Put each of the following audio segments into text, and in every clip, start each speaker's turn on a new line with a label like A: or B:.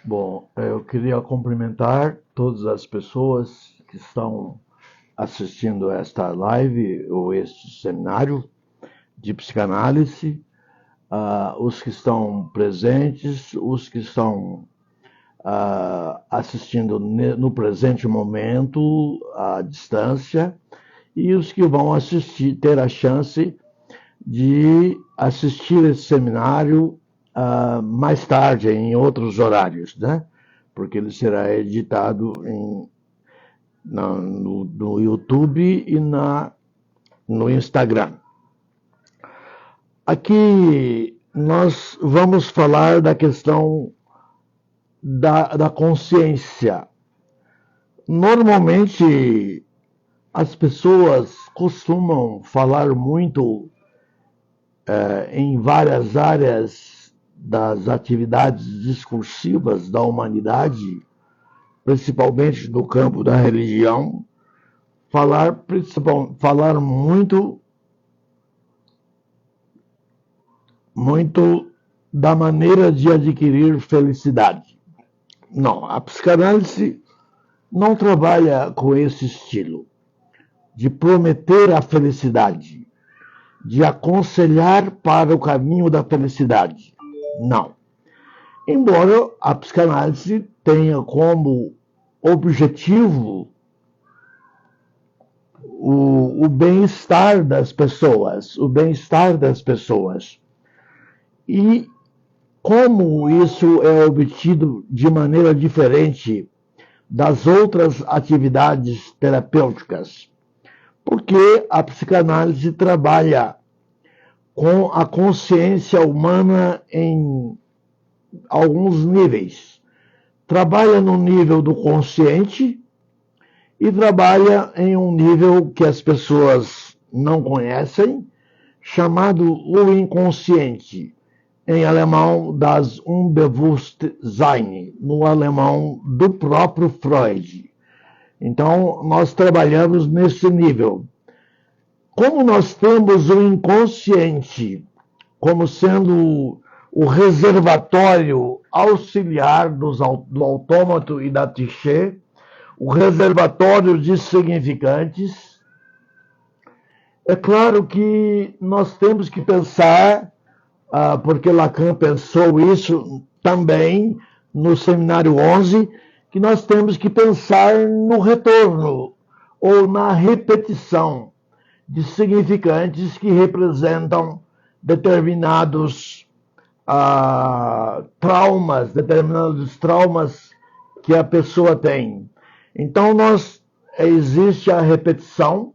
A: Bom, eu queria cumprimentar todas as pessoas que estão assistindo esta live ou este seminário de psicanálise, os que estão presentes, os que estão assistindo no presente momento, à distância, e os que vão assistir, ter a chance de assistir esse seminário mais tarde, em outros horários, né? Porque ele será editado no YouTube e no Instagram. Aqui nós vamos falar da questão da consciência. Normalmente as pessoas costumam falar muito em várias áreas das atividades discursivas da humanidade, principalmente no campo da religião, falar muito da maneira de adquirir felicidade. Não, a psicanálise não trabalha com esse estilo de prometer a felicidade, de aconselhar para o caminho da felicidade. Não. Embora a psicanálise tenha como objetivo o bem-estar das pessoas, E como isso é obtido de maneira diferente das outras atividades terapêuticas? Porque a psicanálise trabalha com a consciência humana em alguns níveis. Trabalha no nível do consciente e trabalha em um nível que as pessoas não conhecem, chamado o inconsciente, em alemão das Unbewusstsein, no alemão do próprio Freud. Então, nós trabalhamos nesse nível. Como nós temos o inconsciente como sendo o reservatório auxiliar do autômato e da psique, o reservatório de significantes, é claro que nós temos que pensar, porque Lacan pensou isso também no seminário 11, que nós temos que pensar no retorno ou na repetição de significantes que representam determinados traumas que a pessoa tem. Então, existe a repetição,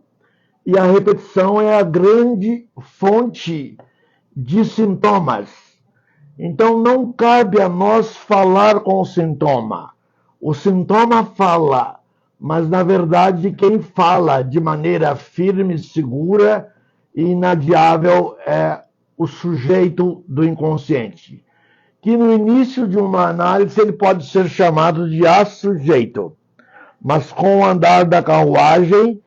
A: e a repetição é a grande fonte de sintomas. Então, não cabe a nós falar com o sintoma. O sintoma fala, mas, na verdade, quem fala de maneira firme, segura e inadiável é o sujeito do inconsciente, que no início de uma análise ele pode ser chamado de assujeito, mas com o andar da carruagem,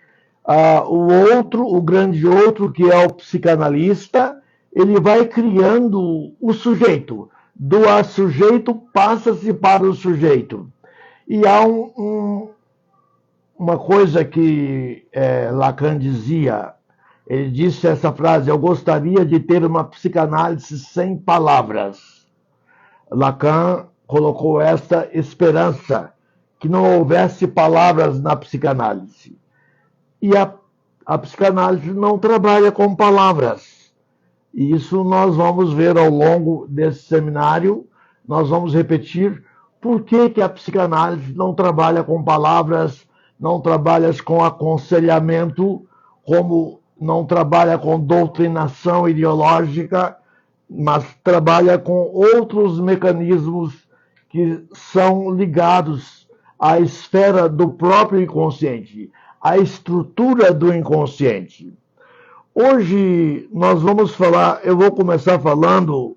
A: o grande outro, que é o psicanalista, ele vai criando o sujeito. Do assujeito passa-se para o sujeito. E há uma coisa que Lacan dizia, ele disse essa frase: eu gostaria de ter uma psicanálise sem palavras. Lacan colocou essa esperança, que não houvesse palavras na psicanálise. E a psicanálise não trabalha com palavras. E isso nós vamos ver ao longo desse seminário, nós vamos repetir por que a psicanálise não trabalha com palavras, não trabalha com aconselhamento, como não trabalha com doutrinação ideológica, mas trabalha com outros mecanismos que são ligados à esfera do próprio inconsciente, à estrutura do inconsciente. Hoje eu vou começar falando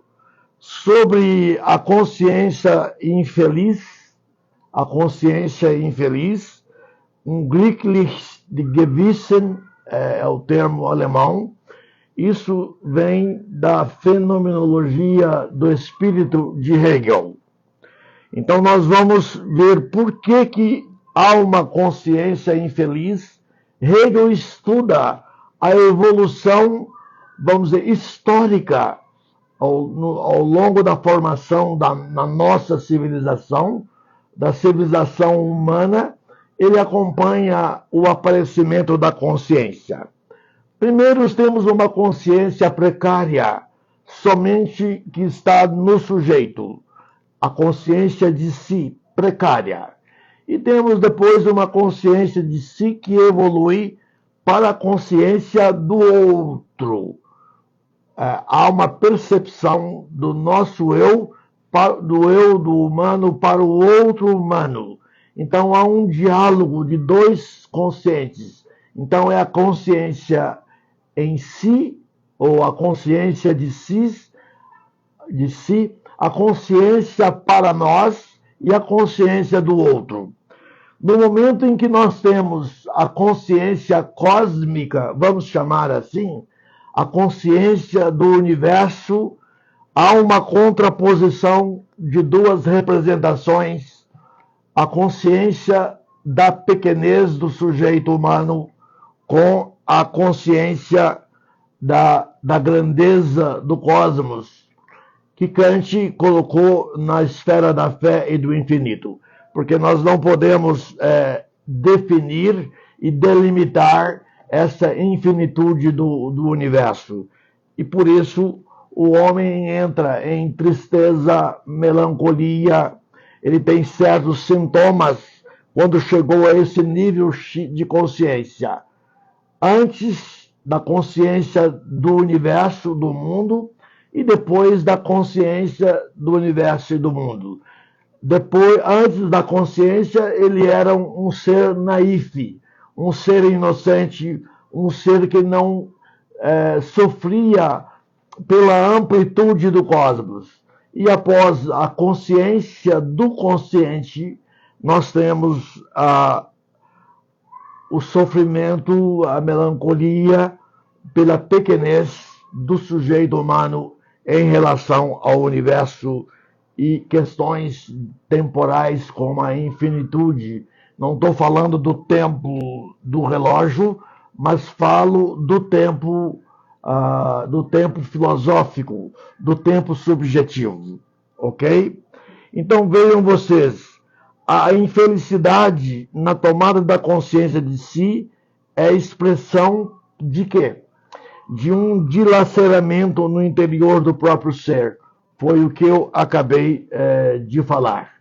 A: sobre a consciência infeliz, um glückliches Gewissen é o termo alemão. Isso vem da fenomenologia do espírito de Hegel. Então nós vamos ver por que há uma consciência infeliz. Hegel estuda a evolução, vamos dizer, histórica ao longo da formação na nossa civilização, da civilização humana. Ele acompanha o aparecimento da consciência. Primeiro, temos uma consciência precária, somente que está no sujeito, a consciência de si precária. E temos depois uma consciência de si que evolui para a consciência do outro. Há uma percepção do nosso eu, do humano para o outro humano. Então há um diálogo de dois conscientes. Então é a consciência em si, ou a consciência de si, a consciência para nós e a consciência do outro. No momento em que nós temos a consciência cósmica, vamos chamar assim, a consciência do universo, há uma contraposição de duas representações: a consciência da pequenez do sujeito humano com a consciência da grandeza do cosmos, que Kant colocou na esfera da fé e do infinito. Porque nós não podemos definir e delimitar essa infinitude do universo. E por isso o homem entra em tristeza, melancolia, ele tem certos sintomas quando chegou a esse nível de consciência. Antes da consciência do universo, do mundo, e depois da consciência do universo e do mundo. Depois, antes da consciência, ele era um ser naif, um ser inocente, um ser que não sofria pela amplitude do cosmos. E após a consciência do consciente, nós temos o sofrimento, a melancolia pela pequenez do sujeito humano em relação ao universo e questões temporais como a infinitude. Não estou falando do tempo do relógio, mas falo do tempo filosófico, do tempo subjetivo, ok? Então vejam vocês, a infelicidade na tomada da consciência de si é expressão de quê? De um dilaceramento no interior do próprio ser. Foi o que eu acabei de falar.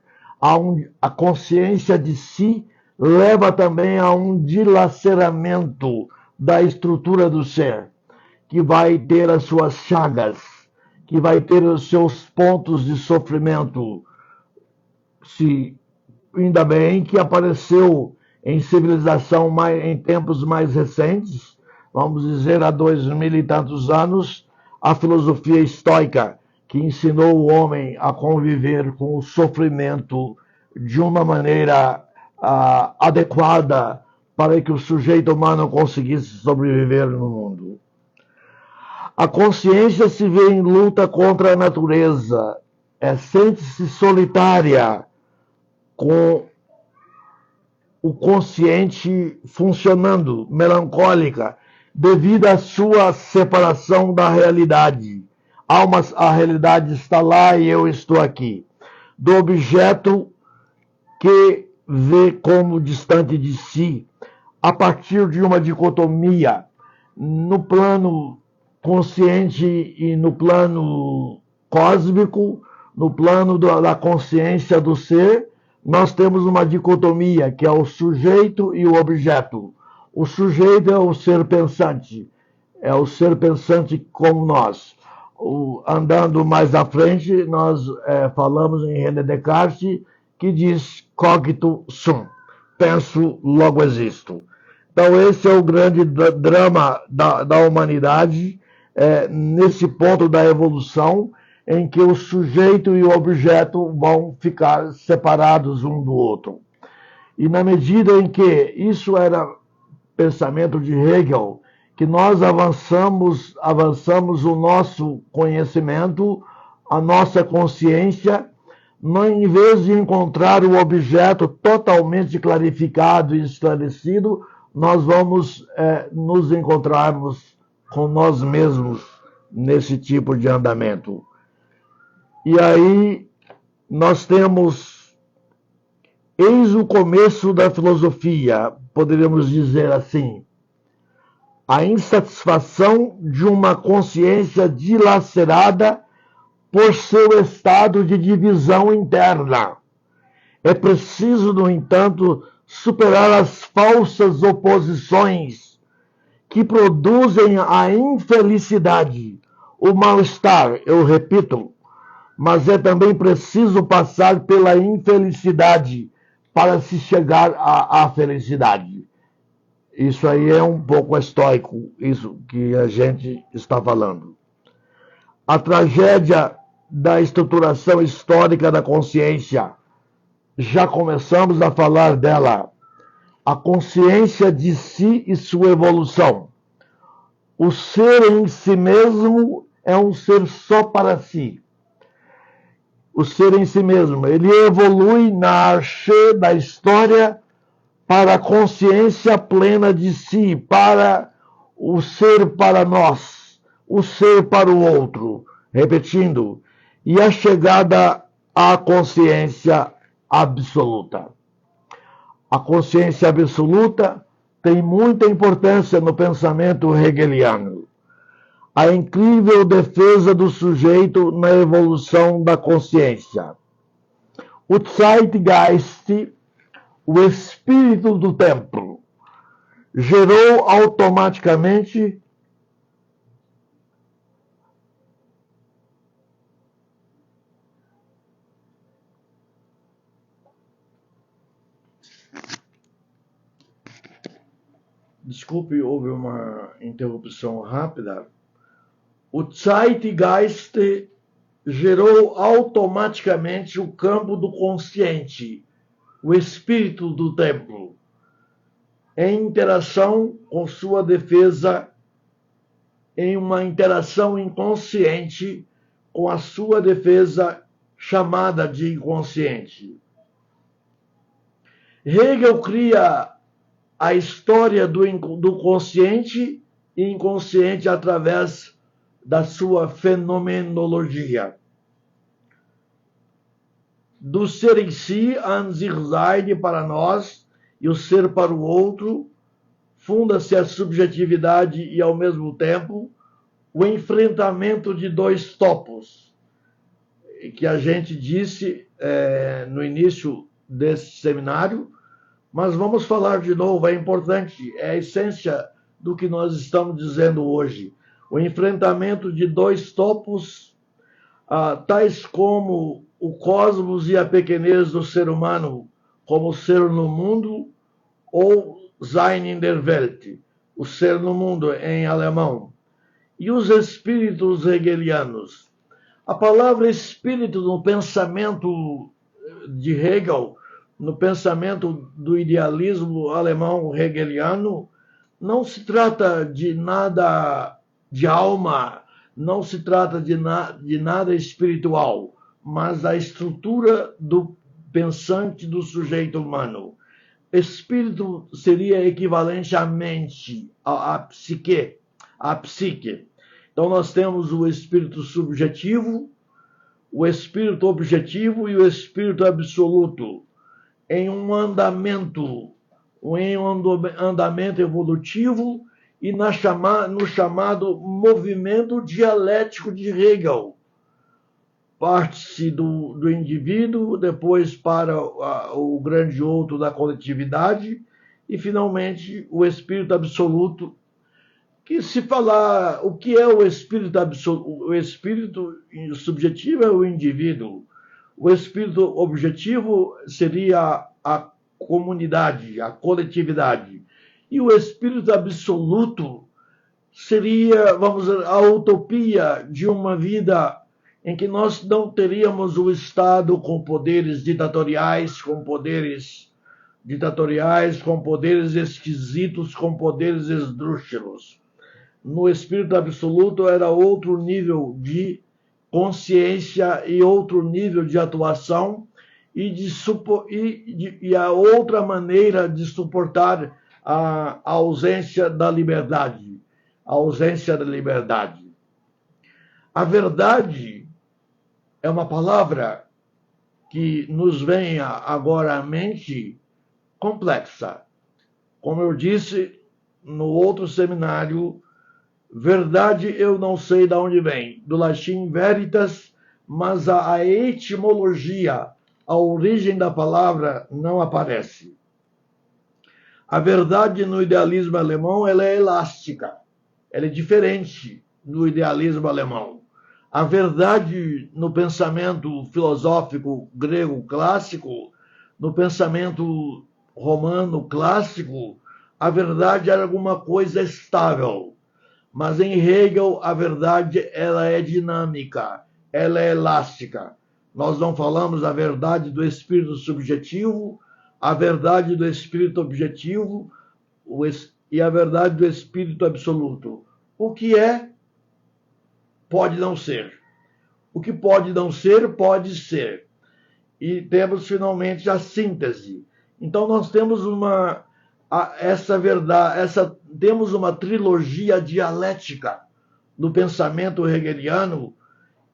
A: A consciência de si leva também a um dilaceramento da estrutura do ser, que vai ter as suas chagas, que vai ter os seus pontos de sofrimento. Ainda bem que apareceu em civilização em tempos mais recentes, vamos dizer há 2000 e tantos anos, a filosofia estoica, que ensinou o homem a conviver com o sofrimento de uma maneira adequada para que o sujeito humano conseguisse sobreviver no mundo. A consciência se vê em luta contra a natureza, sente-se solitária com o consciente funcionando, melancólica, devido à sua separação da realidade. A realidade está lá e eu estou aqui. Do objeto que vê como distante de si, a partir de uma dicotomia no plano consciente e no plano cósmico, no plano da consciência do ser, nós temos uma dicotomia, que é o sujeito e o objeto. O sujeito é o ser pensante como nós. Andando mais à frente, nós falamos em René Descartes, que diz cogito sum, penso, logo existo. Então esse é o grande drama da humanidade, nesse ponto da evolução, em que o sujeito e o objeto vão ficar separados um do outro. E na medida em que isso era pensamento de Hegel, que nós avançamos o nosso conhecimento, a nossa consciência, Em vez de encontrar o objeto totalmente clarificado e esclarecido, nós vamos nos encontrarmos com nós mesmos nesse tipo de andamento. E aí nós temos, eis o começo da filosofia, poderíamos dizer assim, a insatisfação de uma consciência dilacerada por seu estado de divisão interna. É preciso, no entanto, superar as falsas oposições que produzem a infelicidade, o mal-estar, eu repito, mas é também preciso passar pela infelicidade para se chegar à felicidade. Isso aí é um pouco estoico, isso que a gente está falando. A tragédia da estruturação histórica da consciência, já começamos a falar dela. A consciência de si e sua evolução. O ser em si mesmo é um ser só para si. O ser em si mesmo, ele evolui na archê da história para a consciência plena de si, para o ser para nós, o ser para o outro. Repetindo, e a chegada à consciência absoluta. A consciência absoluta tem muita importância no pensamento hegeliano. A incrível defesa do sujeito na evolução da consciência. O Zeitgeist, o espírito do tempo, gerou automaticamente Desculpe, houve uma interrupção rápida. O Zeitgeist gerou automaticamente o campo do consciente, o espírito do tempo, em interação com sua defesa, em uma interação inconsciente com a sua defesa chamada de inconsciente. Hegel cria a história do consciente e inconsciente através da sua fenomenologia. Do ser em si, an sich sein para nós, e o ser para o outro, funda-se a subjetividade e, ao mesmo tempo, o enfrentamento de dois topos, que a gente disse no início desse seminário, mas vamos falar de novo, é importante, é a essência do que nós estamos dizendo hoje. O enfrentamento de dois topos, tais como o cosmos e a pequenez do ser humano, como ser no mundo, ou Sein in der Welt, o ser no mundo em alemão, e os espíritos hegelianos. A palavra espírito no pensamento de Hegel, no pensamento do idealismo alemão hegeliano, não se trata de nada de alma, não se trata de nada espiritual, mas da estrutura do pensante do sujeito humano. Espírito seria equivalente à mente, à psique, à psique. Então nós temos o espírito subjetivo, o espírito objetivo e o espírito absoluto em um andamento evolutivo e no chamado movimento dialético de Hegel. Parte-se do indivíduo, depois para o grande outro da coletividade e, finalmente, o espírito absoluto, que se falar o que é o espírito absoluto, o espírito subjetivo é o indivíduo, o espírito objetivo seria a comunidade, a coletividade, e o espírito absoluto seria, vamos dizer, a utopia de uma vida em que nós não teríamos o Estado com poderes ditatoriais, com poderes esquisitos, com poderes esdrúxulos. No espírito absoluto era outro nível de consciência e outro nível de atuação e a outra maneira de suportar a ausência da liberdade. A ausência da liberdade. A verdade é uma palavra que nos vem agora à mente complexa. Como eu disse no outro seminário, verdade eu não sei de onde vem, do latim veritas, mas a etimologia, a origem da palavra não aparece. A verdade no idealismo alemão ela é elástica, ela é diferente do idealismo alemão. A verdade no pensamento filosófico grego clássico, no pensamento romano clássico, a verdade era alguma coisa estável. Mas em Hegel, a verdade ela é dinâmica, ela é elástica. Nós não falamos da verdade do espírito subjetivo, a verdade do espírito objetivo e a verdade do espírito absoluto. O que é, pode não ser. O que pode não ser, pode ser. E temos finalmente a síntese. Então nós temos temos uma trilogia dialética no pensamento hegeliano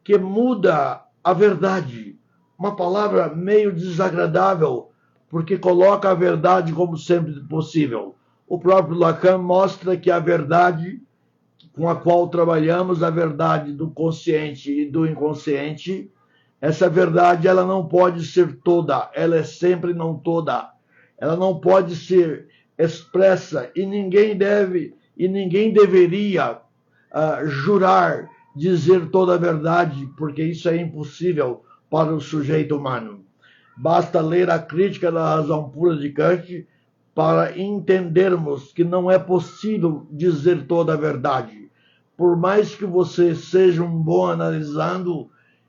A: que muda a verdade. Uma palavra meio desagradável, porque coloca a verdade como sempre possível. O próprio Lacan mostra que a verdade com a qual trabalhamos, a verdade do consciente e do inconsciente, essa verdade ela não pode ser toda, ela é sempre não toda. Ela não pode ser expressa e ninguém deveria jurar dizer toda a verdade, porque isso é impossível para o sujeito humano. Basta ler a Crítica da Razão Pura de Kant para entendermos que não é possível dizer toda a verdade. Por mais que você seja um bom analisando,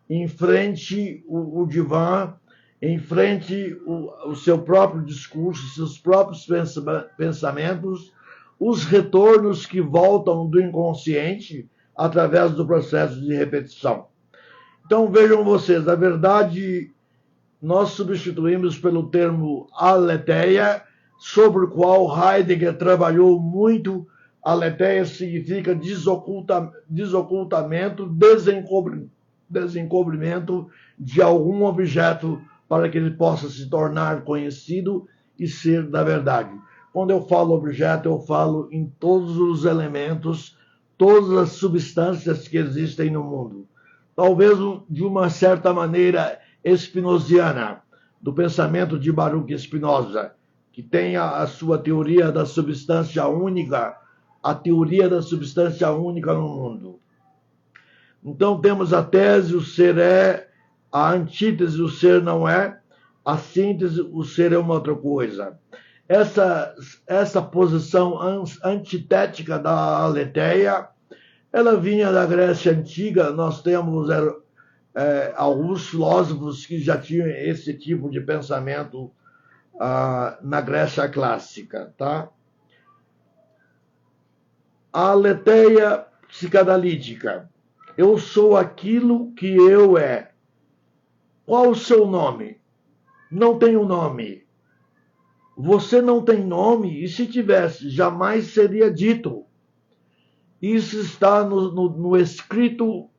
A: enfrente o divã, enfrente o seu próprio discurso, seus próprios pensamentos, os retornos que voltam do inconsciente através do processo de repetição. Então vejam vocês, a verdade nós substituímos pelo termo aletheia, sobre o qual Heidegger trabalhou muito. Aletheia significa desocultamento, desencobrimento de algum objeto para que ele possa se tornar conhecido e ser da verdade. Quando eu falo objeto, eu falo em todos os elementos, todas as substâncias que existem no mundo. Talvez de uma certa maneira espinosiana, do pensamento de Baruch Spinoza, que tem a sua teoria da substância única, a teoria da substância única no mundo. Então temos a tese, o ser é, a antítese, o ser não é, a síntese, o ser é uma outra coisa. Essa posição antitética da aletheia, ela vinha da Grécia Antiga. Nós temos alguns filósofos que já tinham esse tipo de pensamento na Grécia Clássica. Tá? A aletheia psicanalítica. Eu sou aquilo que eu é. Qual o seu nome? Não tenho nome. Você não tem nome, e se tivesse, jamais seria dito. Isso está no escrito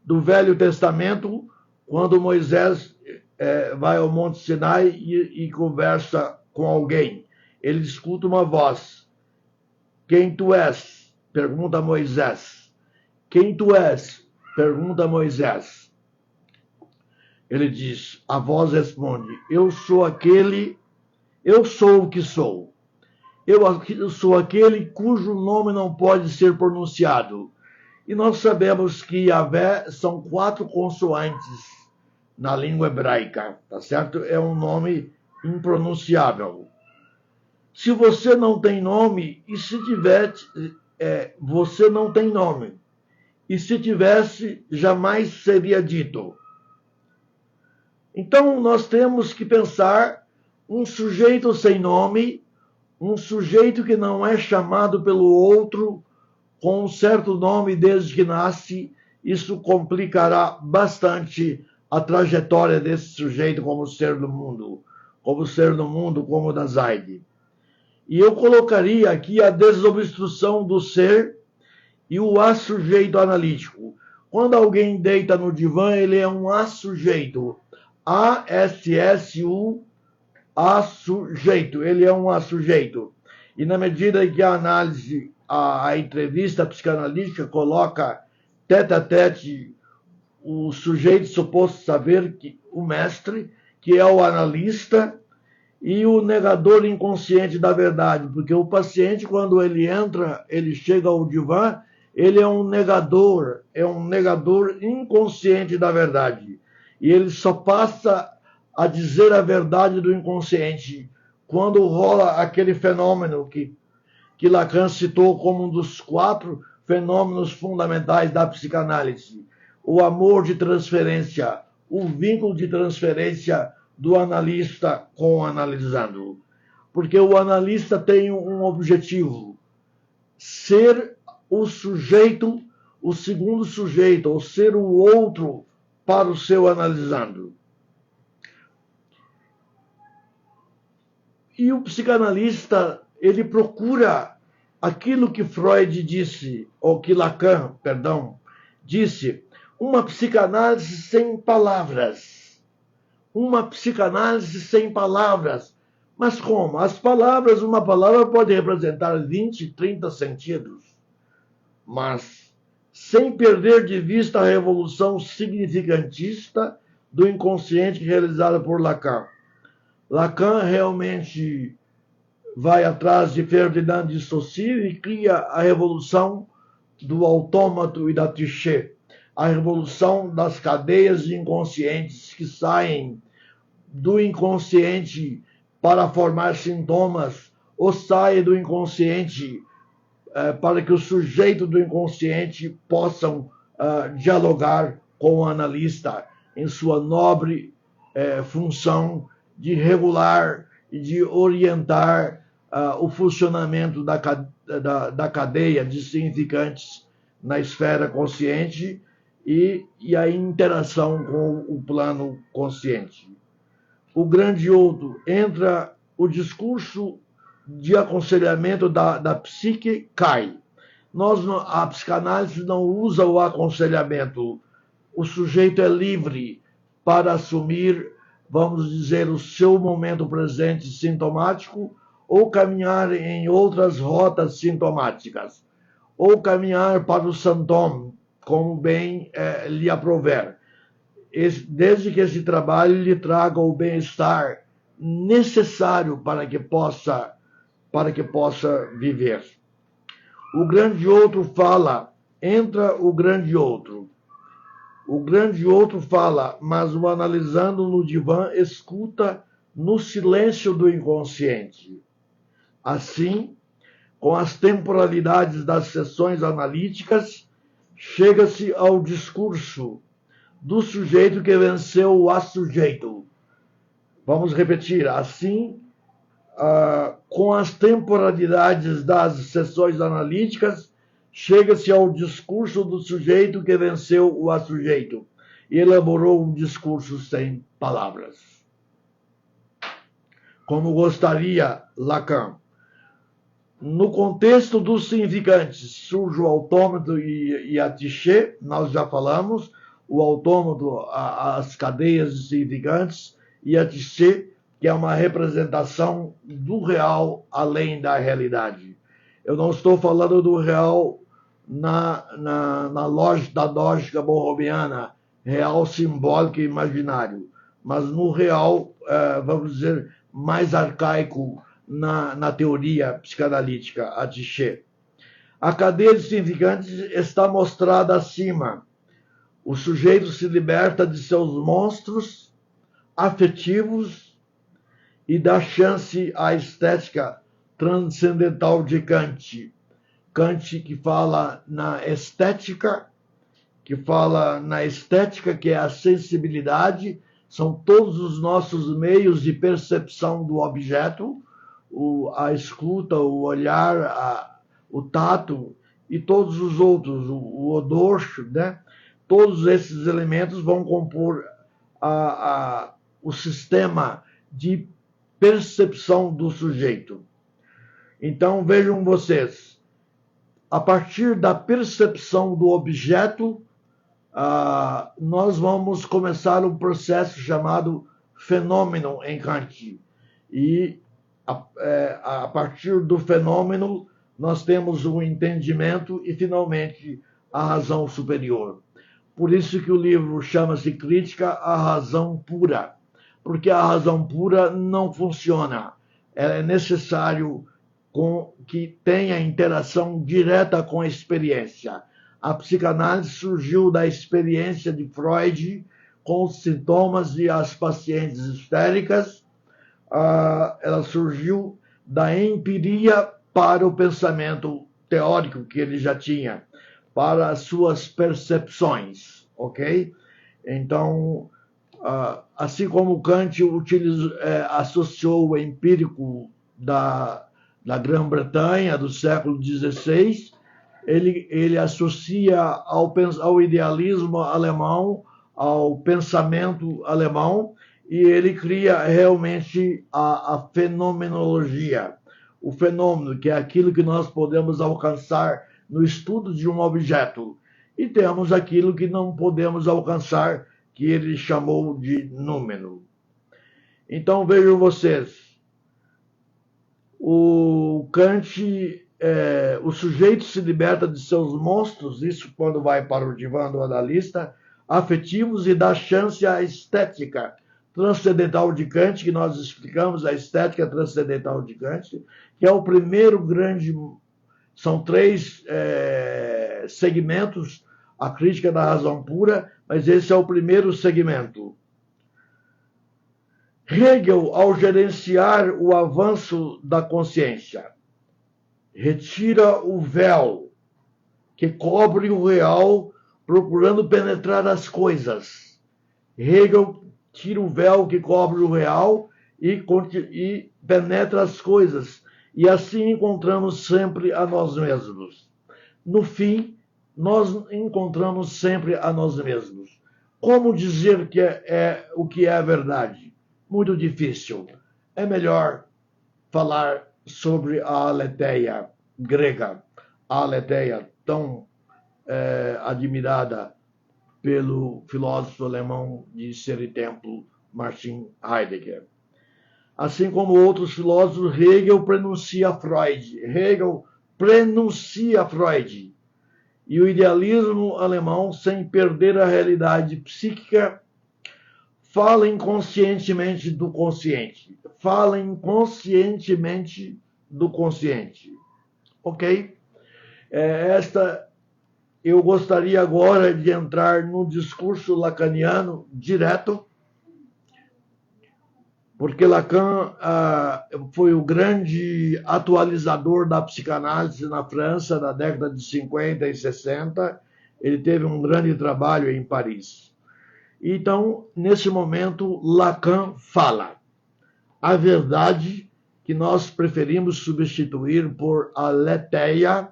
A: do Velho Testamento, quando Moisés vai ao Monte Sinai e conversa com alguém. Ele escuta uma voz. Quem tu és? Pergunta Moisés. Quem tu és? Pergunta Moisés. Ele diz, a voz responde, eu sou o que sou. Eu sou aquele cujo nome não pode ser pronunciado. E nós sabemos que Yahvé são 4 consoantes na língua hebraica, tá certo? É um nome impronunciável. Se você não tem nome, e se tiver, você não tem nome. E se tivesse, jamais seria dito. Então, nós temos que pensar um sujeito sem nome, um sujeito que não é chamado pelo outro com um certo nome desde que nasce isso complicará bastante a trajetória desse sujeito como ser do mundo, como Dasein. E eu colocaria aqui a desobstrução do ser e o assujeito analítico. Quando alguém deita no divã, ele é um assujeito. A-S-S-U, assujeito. Ele é um assujeito. E na medida que a análise, a entrevista psicanalítica coloca tete a tete o sujeito suposto saber, que o mestre, que é o analista, e o negador inconsciente da verdade, porque o paciente, quando ele entra, ele chega ao divã, ele é um negador inconsciente da verdade. E ele só passa a dizer a verdade do inconsciente quando rola aquele fenômeno que Lacan citou como um dos 4 fenômenos fundamentais da psicanálise: o amor de transferência, o vínculo de transferência do analista com o analisando. Porque o analista tem um objetivo: ser o sujeito, o segundo sujeito, ou ser o outro para o seu analisando. E o psicanalista, ele procura aquilo que Freud disse, ou que Lacan, disse, uma psicanálise sem palavras. Uma psicanálise sem palavras. Mas como? Uma palavra pode representar 20, 30 sentidos. Mas sem perder de vista a revolução significantista do inconsciente realizada por Lacan. Lacan realmente vai atrás de Ferdinand de Saussure e cria a revolução do autômato e da triché, a revolução das cadeias inconscientes que saem do inconsciente para formar sintomas, ou saem do inconsciente para que o sujeito do inconsciente possam dialogar com o analista em sua nobre função de regular e de orientar o funcionamento da cadeia de significantes na esfera consciente e a interação com o plano consciente. O grande outro entra o discurso de aconselhamento da psique cai. A psicanálise não usa o aconselhamento. O sujeito é livre para assumir, vamos dizer, o seu momento presente sintomático ou caminhar em outras rotas sintomáticas, ou caminhar para o sintoma, como bem lhe aprouver, desde que esse trabalho lhe traga o bem-estar necessário para que possa viver. O grande outro fala, entra o grande outro. O grande outro fala, mas o analisando no divã escuta no silêncio do inconsciente. Assim, com as temporalidades das sessões analíticas, chega-se ao discurso do sujeito que venceu o assujeito. Vamos repetir. Assim, com as temporalidades das sessões analíticas, chega-se ao discurso do sujeito que venceu o assujeito e elaborou um discurso sem palavras. Como gostaria Lacan. No contexto dos significantes, surge o autômato e a triché, nós já falamos, o autômato, as cadeias de significantes, e a triché, que é uma representação do real além da realidade. Eu não estou falando do real na lógica borromiana, real simbólico e imaginário, mas no real, vamos dizer, mais arcaico na teoria psicanalítica, a triché. A cadeia de significantes está mostrada acima. O sujeito se liberta de seus monstros afetivos e dá chance à estética transcendental de Kant. Kant que fala na estética, que é a sensibilidade, são todos os nossos meios de percepção do objeto, a escuta, o olhar, o tato e todos os outros, o odor, né? todos esses elementos vão compor o sistema de percepção do sujeito. Então, vejam vocês, a partir da percepção do objeto, nós vamos começar um processo chamado fenômeno em Kant. E a partir do fenômeno, nós temos um entendimento e, finalmente, a razão superior. Por isso que o livro chama-se Crítica à Razão Pura, porque a razão pura não funciona. É necessário que tenha interação direta com a experiência. A psicanálise surgiu da experiência de Freud com os sintomas e as pacientes histéricas. Ela surgiu da empiria para o pensamento teórico que ele já tinha, para as suas percepções, ok? Então, assim como Kant associou o empírico da Grã-Bretanha do século XVI, ele associa ao idealismo alemão, ao pensamento alemão, e ele cria realmente a fenomenologia. O fenômeno, que é aquilo que nós podemos alcançar no estudo de um objeto. E temos aquilo que não podemos alcançar, que ele chamou de número. Então, vejam vocês, o Kant, o sujeito se liberta de seus monstros, isso quando vai para o divã do analista, afetivos, e dá chance à estética transcendental de Kant, que nós explicamos, a estética transcendental de Kant, que é o primeiro grande... São 3 segmentos, a crítica da razão pura, mas esse é o primeiro segmento. Hegel, ao gerenciar o avanço da consciência, retira o véu que cobre o real, procurando penetrar as coisas. Hegel tira o véu que cobre o real e penetra as coisas. E assim encontramos sempre a nós mesmos. No fim, nós encontramos sempre a nós mesmos. Como dizer o que é a verdade? Muito difícil. É melhor falar sobre a aletheia grega, a aletheia tão admirada pelo filósofo alemão de Ser e Templo, Martin Heidegger. Assim como outros filósofos, Hegel prenuncia Freud. E o idealismo alemão, sem perder a realidade psíquica, fala inconscientemente do consciente. Ok? Eu gostaria agora de entrar no discurso lacaniano direto, porque Lacan foi o grande atualizador da psicanálise na França na década de 50 e 60. Ele teve um grande trabalho em Paris. Então, nesse momento, Lacan fala a verdade, que nós preferimos substituir por aletheia.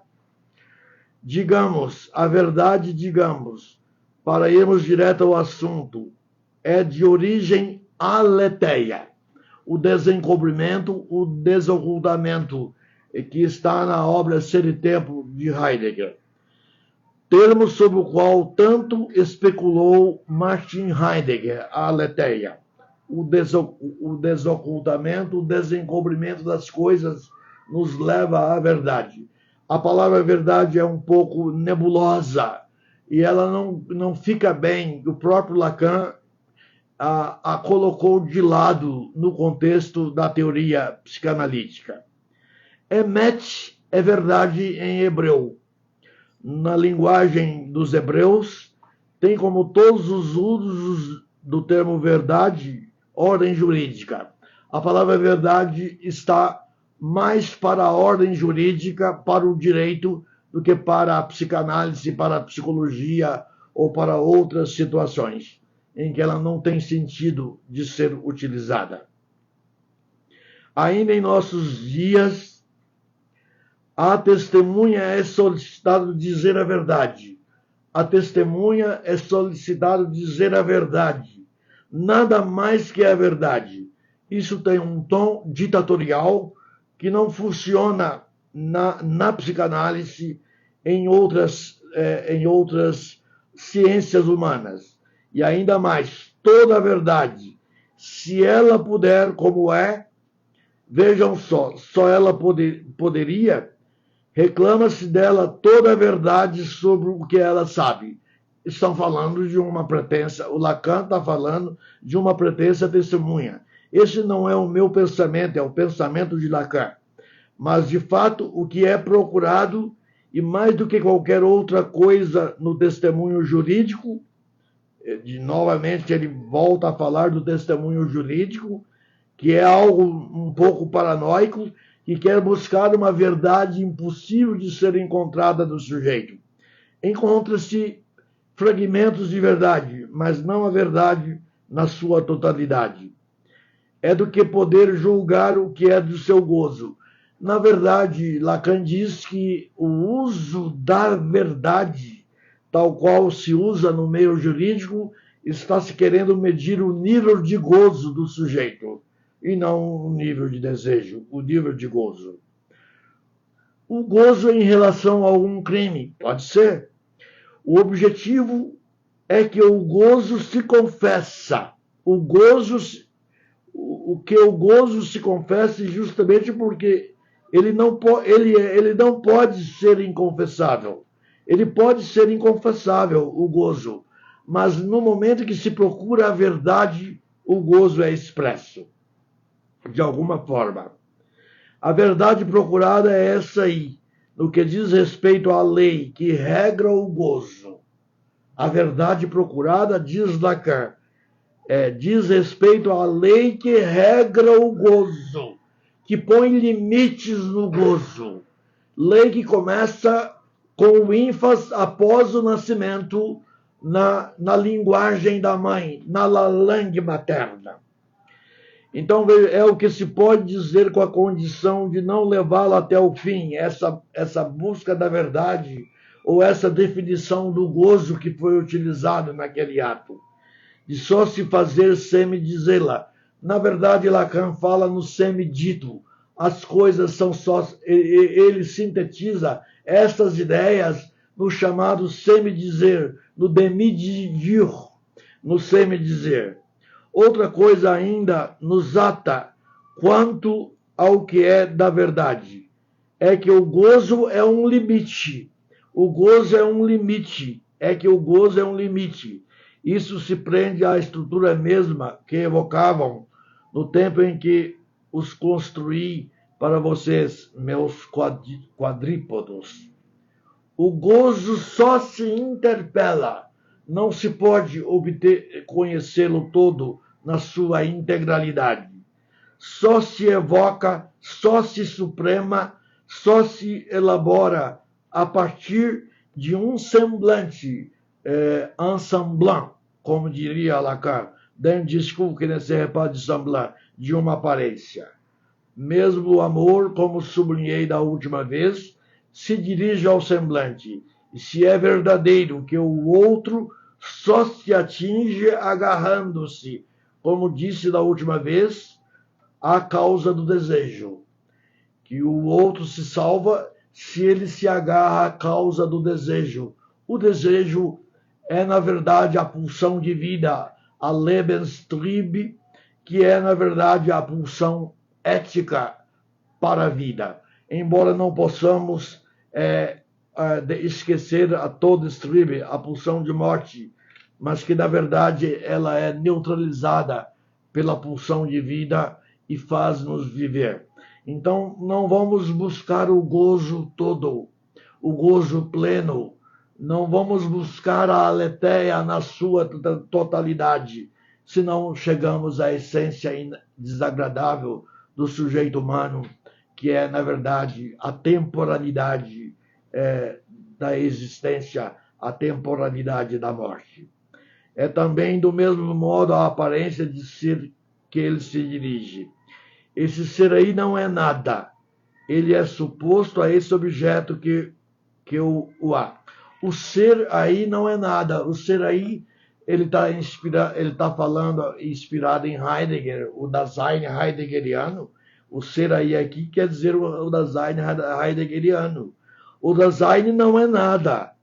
A: A verdade, para irmos direto ao assunto, é de origem aletheia. O desencobrimento, o desocultamento, que está na obra Ser e Tempo de Heidegger. Termo sobre o qual tanto especulou Martin Heidegger, a aletheia. O desocultamento, o desencobrimento das coisas nos leva à verdade. A palavra verdade é um pouco nebulosa e ela não fica bem. O próprio Lacan a colocou de lado no contexto da teoria psicanalítica. Emet é verdade em hebreu. Na linguagem dos hebreus, tem como todos os usos do termo verdade, ordem jurídica. A palavra verdade está mais para a ordem jurídica, para o direito, do que para a psicanálise, para a psicologia ou para outras situações em que ela não tem sentido de ser utilizada. Ainda em nossos dias, a testemunha é solicitado dizer a verdade, a testemunha é solicitado dizer a verdade, nada mais que a verdade. Isso tem um tom ditatorial que não funciona na psicanálise em outras ciências humanas. E ainda mais, toda a verdade, se ela puder, como é, vejam só ela poderia, reclama-se dela toda a verdade sobre o que ela sabe. Estão falando de uma pretensa, o Lacan está falando de uma pretensa testemunha. Esse não é o meu pensamento, é o pensamento de Lacan. Mas, de fato, o que é procurado, e mais do que qualquer outra coisa no testemunho jurídico, novamente ele volta a falar do testemunho jurídico, que é algo um pouco paranoico, que quer buscar uma verdade impossível de ser encontrada no sujeito. Encontra-se fragmentos de verdade, mas não a verdade na sua totalidade. É do que poder julgar o que é do seu gozo. Na verdade, Lacan diz que o uso da verdade, tal qual se usa no meio jurídico, está se querendo medir o nível de gozo do sujeito, e não o nível de desejo, o nível de gozo. O gozo em relação a algum crime, pode ser. O objetivo é que o gozo se confessa. O que o gozo se confesse justamente porque ele não pode ser inconfessável. Ele pode ser inconfessável, o gozo, mas no momento que se procura a verdade, o gozo é expresso, de alguma forma. A verdade procurada é essa aí, no que diz respeito à lei que regra o gozo. A verdade procurada, diz Lacan, diz respeito à lei que regra o gozo, que põe limites no gozo. Lei que começa com o ênfase após o nascimento na linguagem da mãe, na langue materna. Então, é o que se pode dizer com a condição de não levá-la até o fim, essa busca da verdade, ou essa definição do gozo que foi utilizado naquele ato, de só se fazer semi-dizê-la. Na verdade, Lacan fala no semi-dito. As coisas são só... Ele sintetiza essas ideias no chamado semi-dizer, no demi-dire, no semi-dizer. Outra coisa ainda nos ata quanto ao que é da verdade. É que o gozo é um limite. O gozo é um limite. É que o gozo é um limite. Isso se prende à estrutura mesma que evocavam no tempo em que os construí para vocês, meus quadrípodos. O gozo só se interpela, não se pode conhecê-lo todo na sua integralidade. Só se evoca, só se suprema, só se elabora a partir de um semblante ensemblant, como diria Lacan, d'un discours que ne serait pas de semblant, de uma aparência. Mesmo o amor, como sublinhei da última vez, se dirige ao semblante, e se é verdadeiro que o outro só se atinge agarrando-se, como disse da última vez, à causa do desejo. Que o outro se salva se ele se agarra à causa do desejo. O desejo é, na verdade, a pulsão de vida, a Lebenstrieb, que é, na verdade, a pulsão ética para a vida. Embora não possamos esquecer a Todestrieb, a pulsão de morte, mas que, na verdade, ela é neutralizada pela pulsão de vida e faz-nos viver. Então, não vamos buscar o gozo todo, o gozo pleno, não vamos buscar a aletheia na sua totalidade, senão chegamos à essência desagradável do sujeito humano, que é, na verdade, a temporalidade da existência, a temporalidade da morte. É também, do mesmo modo, a aparência de ser que ele se dirige. Esse ser aí não é nada. Ele é suposto a esse objeto que o há. o ser aí não é nada. O ser aí, ele está falando, inspirado em Heidegger, o Dasein heideggeriano. O ser aí aqui quer dizer o Dasein heideggeriano. O Dasein não é nada.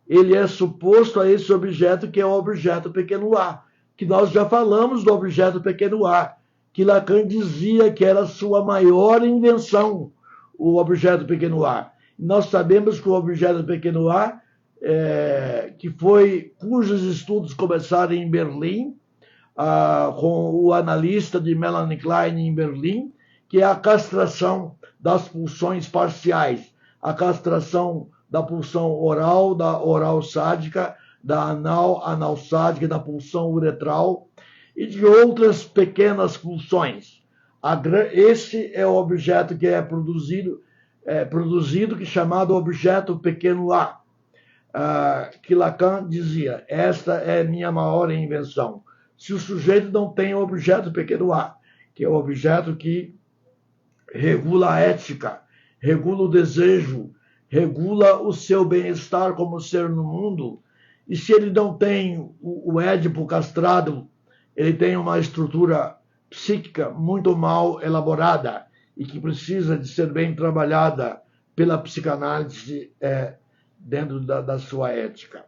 A: Ele é suposto a esse objeto que é o objeto pequeno a, que nós já falamos do objeto pequeno a, que Lacan dizia que era a sua maior invenção, o objeto pequeno a. Nós sabemos que o objeto pequeno a, cujos estudos começaram em Berlim, com o analista de Melanie Klein em Berlim, que é a castração das pulsões parciais, a castração da pulsão oral, da oral sádica, da anal sádica, da pulsão uretral e de outras pequenas pulsões. Esse é o objeto que é produzido, que é chamado objeto pequeno a, que Lacan dizia, esta é minha maior invenção. Se o sujeito não tem o objeto pequeno a, que é o objeto que regula a ética, regula o desejo, regula o seu bem-estar como ser no mundo, e se ele não tem o Édipo castrado, ele tem uma estrutura psíquica muito mal elaborada e que precisa de ser bem trabalhada pela psicanálise dentro da sua ética.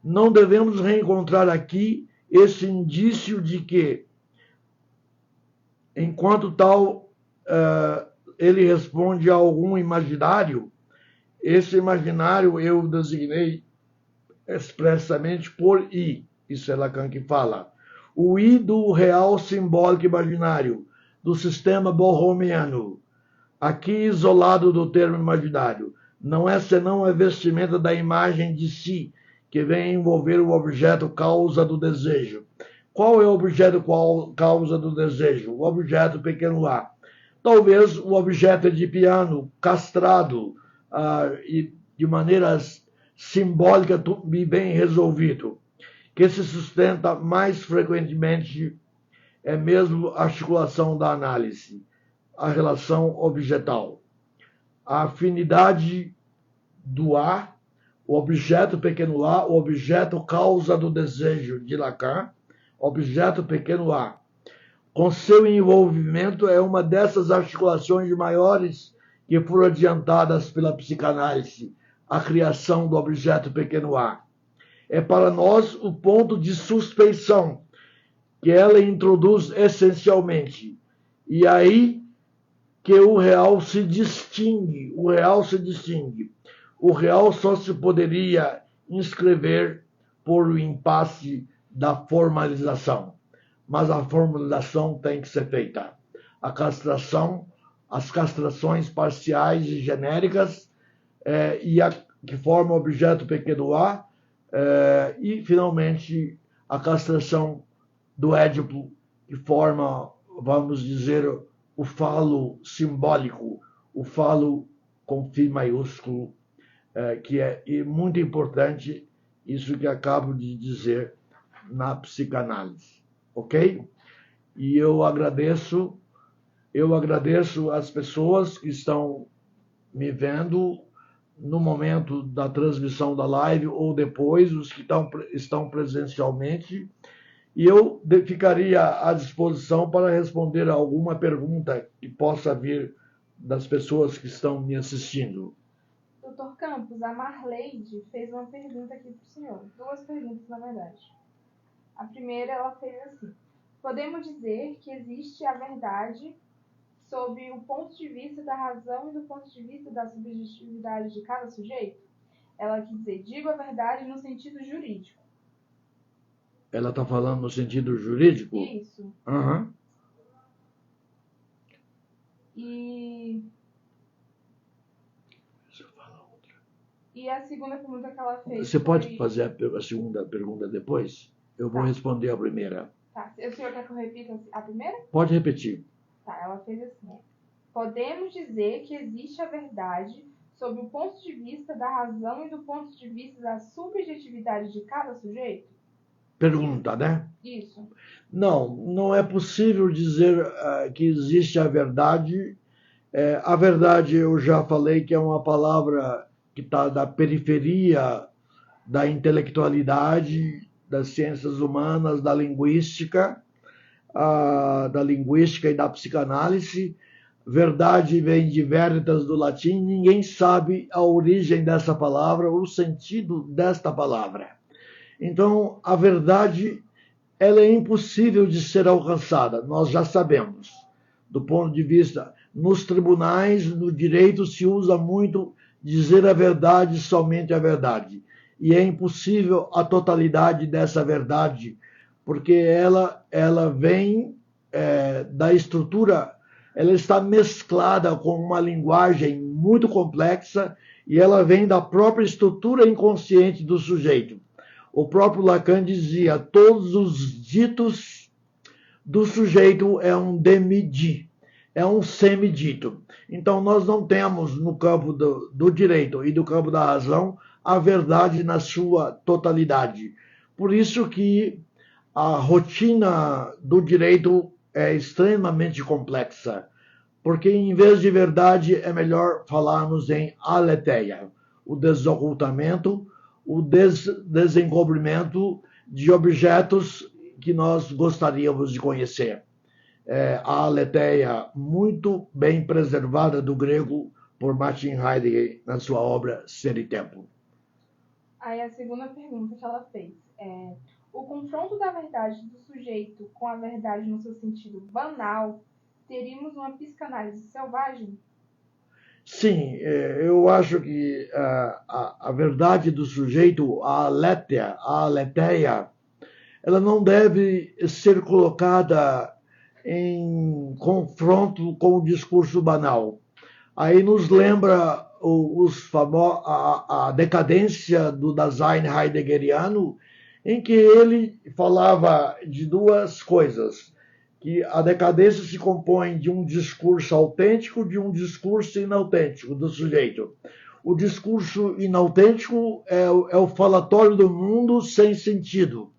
A: Não devemos reencontrar aqui esse indício de que, enquanto tal, ele responde a algum imaginário. Esse imaginário eu designei expressamente por I. Isso é Lacan que fala. O I do real simbólico imaginário, do sistema borromiano, aqui isolado do termo imaginário. Não é senão a vestimenta da imagem de si, que vem envolver o objeto causa do desejo. Qual é o objeto causa do desejo? O objeto pequeno a. Talvez o objeto edipiano, castrado, e de maneira simbólica e bem resolvido, que se sustenta mais frequentemente é mesmo a articulação da análise, a relação objetal. A afinidade do A, o objeto pequeno a, o objeto causa do desejo de Lacan, objeto pequeno a, com seu envolvimento é uma dessas articulações maiores que foram adiantadas pela psicanálise, a criação do objeto pequeno a. É para nós o ponto de suspeição que ela introduz essencialmente. E aí que o real se distingue. O real se distingue. O real só se poderia inscrever por o impasse da formalização. Mas a formalização tem que ser feita. A castração, as castrações parciais e genéricas, que formam o objeto pequeno a, e, finalmente, a castração do Édipo, que forma, vamos dizer, o falo simbólico, o falo com Φ maiúsculo, que é muito importante, isso que acabo de dizer na psicanálise. Ok? E eu agradeço às pessoas que estão me vendo no momento da transmissão da live ou depois, os que estão presencialmente, e eu ficaria à disposição para responder a alguma pergunta que possa vir das pessoas que estão me assistindo.
B: Doutor Campos, a Marleide fez uma pergunta aqui para o senhor. Duas perguntas, na verdade. A primeira, ela fez assim: podemos dizer que existe a verdade sob o ponto de vista da razão e do ponto de vista da subjetividade de cada sujeito? Ela quis dizer, digo a verdade no sentido jurídico.
A: Ela está falando no sentido jurídico?
B: Isso.
A: Uhum.
B: E a segunda pergunta que ela fez...
A: Você pode fazer a segunda pergunta depois? Eu vou responder a primeira.
B: Tá. O senhor quer que eu repita a primeira?
A: Pode repetir.
B: Tá, ela fez assim. Podemos dizer que existe a verdade sob o ponto de vista da razão e do ponto de vista da subjetividade de cada sujeito?
A: Pergunta, né?
B: Isso.
A: Não é possível dizer que existe a verdade. A verdade, eu já falei que é uma palavra que está da periferia da intelectualidade, das ciências humanas, da linguística e da psicanálise. Verdade vem de veritas do latim, ninguém sabe a origem dessa palavra, o sentido desta palavra. Então, a verdade, ela é impossível de ser alcançada, nós já sabemos. Do ponto de vista, nos tribunais, no direito se usa muito dizer a verdade, somente a verdade. E é impossível a totalidade dessa verdade, porque ela vem da estrutura, ela está mesclada com uma linguagem muito complexa e ela vem da própria estrutura inconsciente do sujeito. O próprio Lacan dizia, todos os ditos do sujeito é um demi-dit, é um semidito. Então, nós não temos no campo do direito e do campo da razão a verdade na sua totalidade. Por isso que a rotina do direito é extremamente complexa, porque em vez de verdade é melhor falarmos em aletheia, o desocultamento, o desencobrimento de objetos que nós gostaríamos de conhecer. A aletheia muito bem preservada do grego por Martin Heidegger na sua obra Ser e Tempo.
B: Aí a segunda pergunta que ela fez é: o confronto da verdade do sujeito com a verdade no seu sentido banal, teríamos uma psicanálise selvagem?
A: Sim, eu acho que a verdade do sujeito, a aletheia, ela não deve ser colocada em confronto com o discurso banal. Aí nos lembra a decadência do Dasein heideggeriano, em que ele falava de duas coisas, que a decadência se compõe de um discurso autêntico e de um discurso inautêntico do sujeito. O discurso inautêntico é o falatório do mundo sem sentido.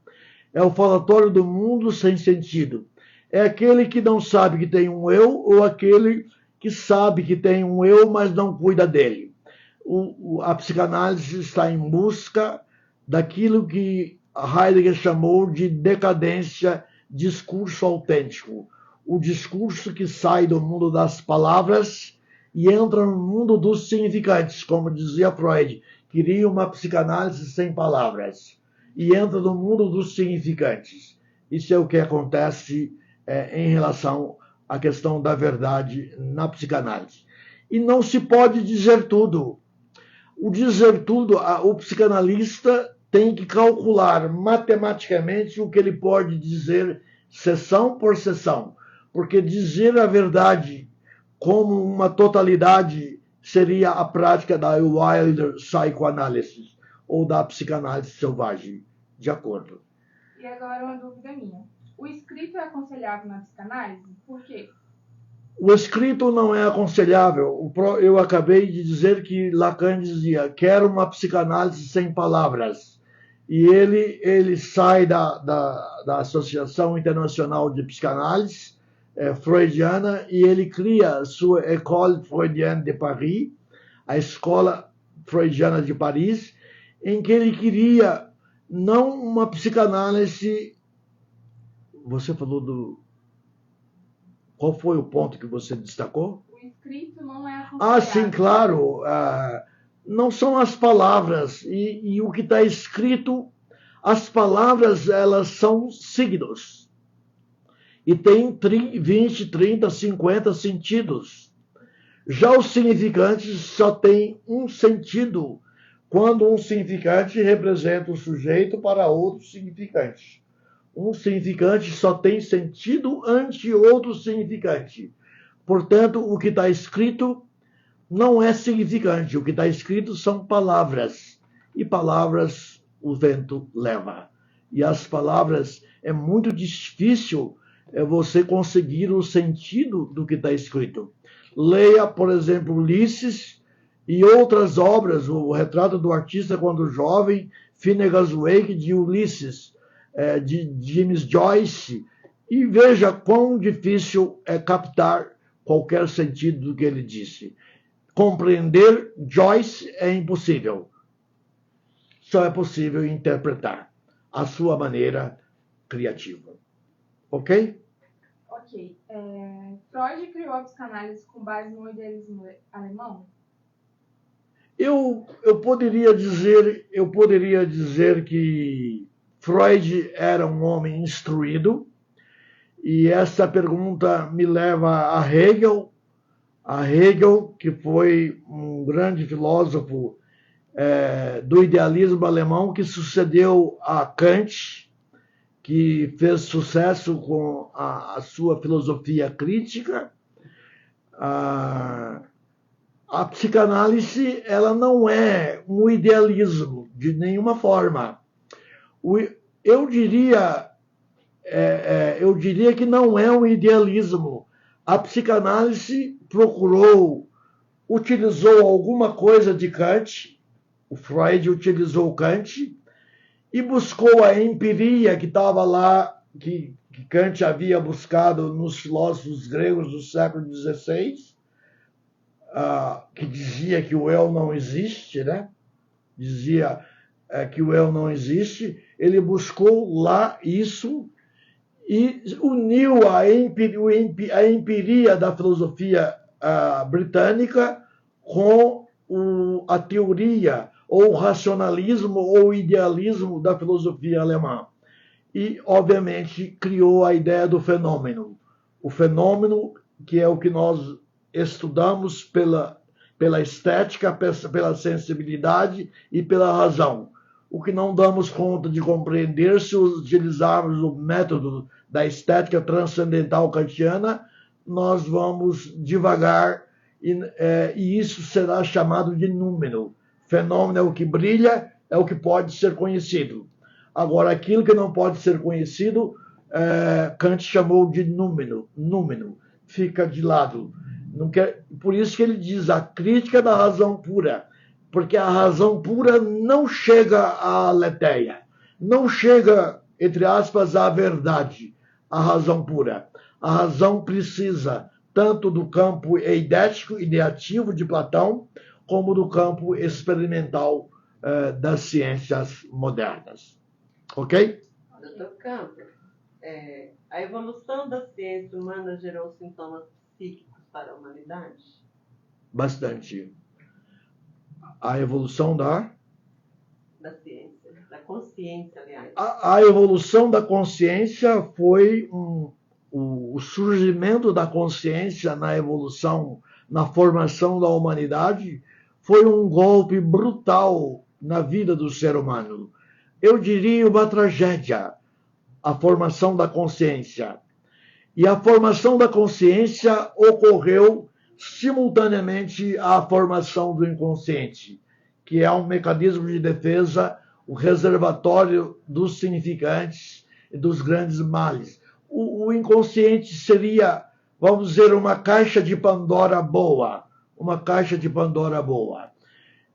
A: É o falatório do mundo sem sentido. É aquele que não sabe que tem um eu ou aquele que sabe que tem um eu, mas não cuida dele. A psicanálise está em busca daquilo que Heidegger chamou de decadência, discurso autêntico. O discurso que sai do mundo das palavras e entra no mundo dos significantes, como dizia Freud, queria uma psicanálise sem palavras, e entra no mundo dos significantes. Isso é o que acontece em relação à questão da verdade na psicanálise. E não se pode dizer tudo. O dizer tudo, o psicanalista tem que calcular matematicamente o que ele pode dizer sessão por sessão, porque dizer a verdade como uma totalidade seria a prática da Wilder Psychoanalysis ou da psicanálise selvagem, de acordo.
B: E agora uma dúvida minha. O escrito é aconselhável na psicanálise? Por quê?
A: O escrito não é aconselhável. Eu acabei de dizer que Lacan dizia, quero uma psicanálise sem palavras. E ele sai da Associação Internacional de Psicanálise freudiana e ele cria a sua École Freudienne de Paris, a Escola Freudiana de Paris, em que ele queria não uma psicanálise... Você falou do... Qual foi o ponto que você destacou?
B: O escrito não é aconselhável.
A: Ah, sim, claro. Não são as palavras. E o que está escrito, as palavras, elas são signos. E tem 20, 30, 50 sentidos. Já os significantes só têm um sentido, quando um significante representa o sujeito para outro significante. Um significante só tem sentido ante outro significante. Portanto, o que está escrito não é significante. O que está escrito são palavras. E palavras o vento leva. E as palavras, é muito difícil você conseguir o sentido do que está escrito. Leia, por exemplo, Ulisses e outras obras, o Retrato do Artista quando Jovem, Finnegan's Wake de Ulisses, de James Joyce, e veja quão difícil é captar qualquer sentido do que ele disse. Compreender Joyce é impossível. só é possível interpretar à sua maneira criativa. Ok?
B: Ok. Freud criou a psicanálise com base no idealismo alemão?
A: Eu poderia dizer que Freud era um homem instruído, e essa pergunta me leva a Hegel, que foi um grande filósofo do idealismo alemão, que sucedeu a Kant, que fez sucesso com a sua filosofia crítica. A psicanálise, ela não é um idealismo de nenhuma forma. Eu diria que não é um idealismo. A psicanálise utilizou alguma coisa de Kant, o Freud utilizou Kant, e buscou a empiria que estava lá, que Kant havia buscado nos filósofos gregos do século XVI, que dizia que o eu não existe, né? Dizia que o eu não existe. Ele buscou lá isso e uniu a empiria da filosofia britânica com a teoria, ou o racionalismo, ou o idealismo da filosofia alemã. E, obviamente, criou a ideia do fenômeno. O fenômeno, que é o que nós estudamos pela estética, pela sensibilidade e pela razão. O que não damos conta de compreender se utilizarmos o método da estética transcendental kantiana, nós vamos devagar e isso será chamado de númeno. Fenômeno é o que brilha, é o que pode ser conhecido. Agora, aquilo que não pode ser conhecido, Kant chamou de númeno. Fica de lado. Por isso que ele diz a crítica da razão pura, porque a razão pura não chega à aletheia, não chega, entre aspas, à verdade, a razão pura. A razão precisa tanto do campo eidético, ideativo de Platão, como do campo experimental das ciências modernas. Ok?
C: Doutor Campos, a evolução da ciência humana gerou sintomas psíquicos para a humanidade?
A: Bastante. A evolução da
C: ciência, da consciência, aliás.
A: A evolução da consciência foi o surgimento da consciência na evolução, na formação da humanidade, foi um golpe brutal na vida do ser humano. Eu diria uma tragédia, a formação da consciência. E a formação da consciência ocorreu simultaneamente à formação do inconsciente, que é um mecanismo de defesa, o reservatório dos significantes e dos grandes males. O inconsciente seria, vamos dizer, uma caixa de Pandora boa. Uma caixa de Pandora boa.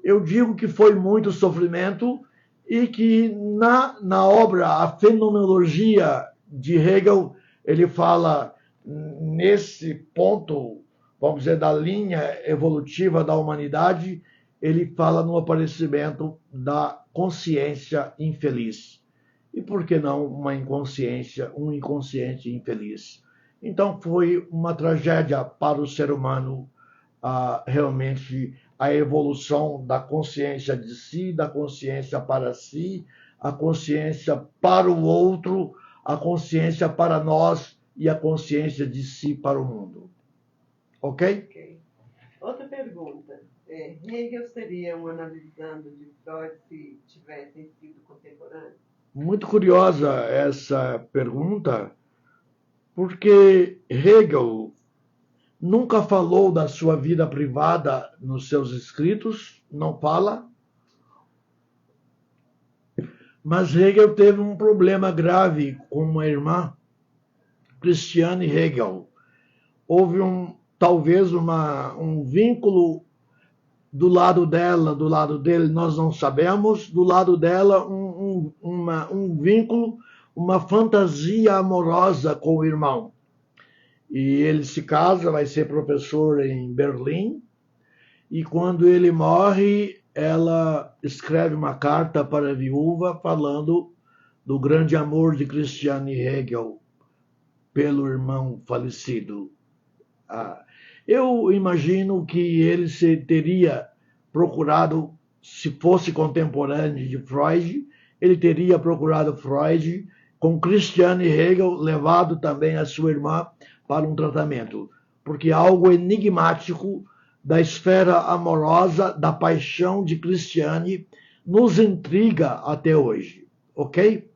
A: Eu digo que foi muito sofrimento e que na obra A Fenomenologia de Hegel, ele fala nesse ponto, vamos dizer, da linha evolutiva da humanidade, ele fala no aparecimento da consciência infeliz. E por que não um inconsciente infeliz? Então foi uma tragédia para o ser humano, realmente, a evolução da consciência de si, da consciência para si, a consciência para o outro, a consciência para nós e a consciência de si para o mundo. Ok?
C: Outra pergunta. Hegel seria um analisando de Freud se tivessem sido contemporâneos?
A: Muito curiosa essa pergunta, porque Hegel nunca falou da sua vida privada nos seus escritos, não fala. Mas Hegel teve um problema grave com uma irmã, Christiane Hegel. Houve talvez um vínculo do lado dela, do lado dele, nós não sabemos. Do lado dela, um vínculo, uma fantasia amorosa com o irmão. E ele se casa, vai ser professor em Berlim. E quando ele morre, ela escreve uma carta para a viúva falando do grande amor de Christiane Hegel pelo irmão falecido. Eu imagino que ele teria procurado, se fosse contemporâneo de Freud, ele teria procurado Freud com Christiane Hegel, levado também a sua irmã para um tratamento, porque algo enigmático da esfera amorosa, da paixão de Christiane, nos intriga até hoje, ok?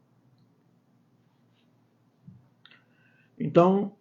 A: Então,